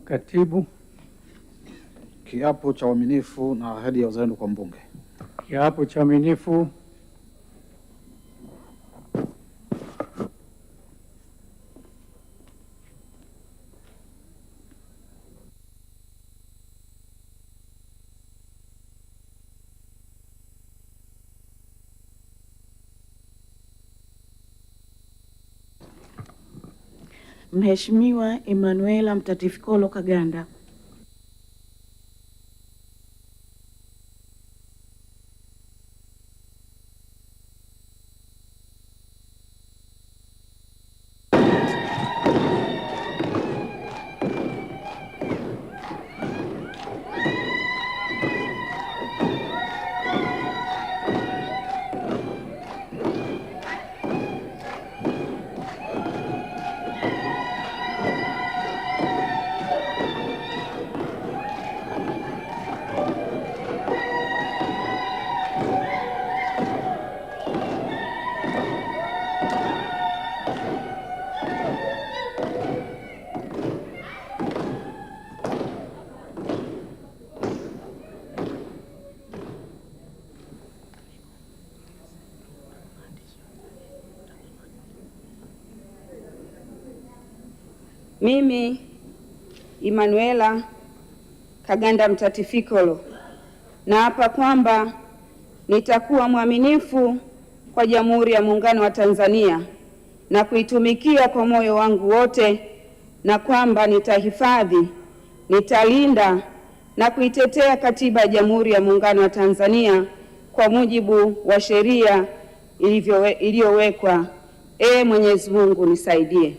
Katibu. Kiapo cha uaminifu na ahadi ya uzalendo kwa mbunge. Kiapo cha uaminifu. Mheshimiwa Emanuela Mtatifikolo Kaganda. Mimi Emanuela Kaganda Mtatifikolo naapa kwamba nitakuwa mwaminifu kwa Jamhuri ya Muungano wa Tanzania na kuitumikia kwa moyo wangu wote, na kwamba nitahifadhi, nitalinda na kuitetea Katiba ya Jamhuri ya Muungano wa Tanzania kwa mujibu wa sheria iliyowekwa. Mwenyezi Mungu nisaidie.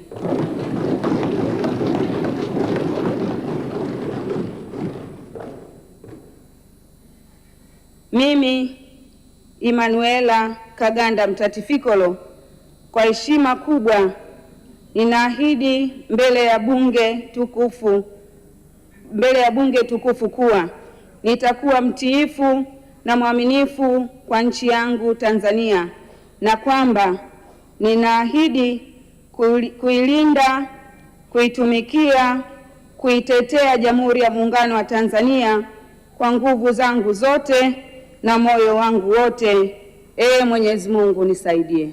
Mimi Emanuela Kaganda Mtatifikolo kwa heshima kubwa ninaahidi mbele ya bunge tukufu kuwa nitakuwa mtiifu na mwaminifu kwa nchi yangu Tanzania, na kwamba ninaahidi kuilinda, kuitumikia, kuitetea Jamhuri ya Muungano wa Tanzania kwa nguvu zangu zote na moyo wangu wote. Mwenyezi Mungu nisaidie.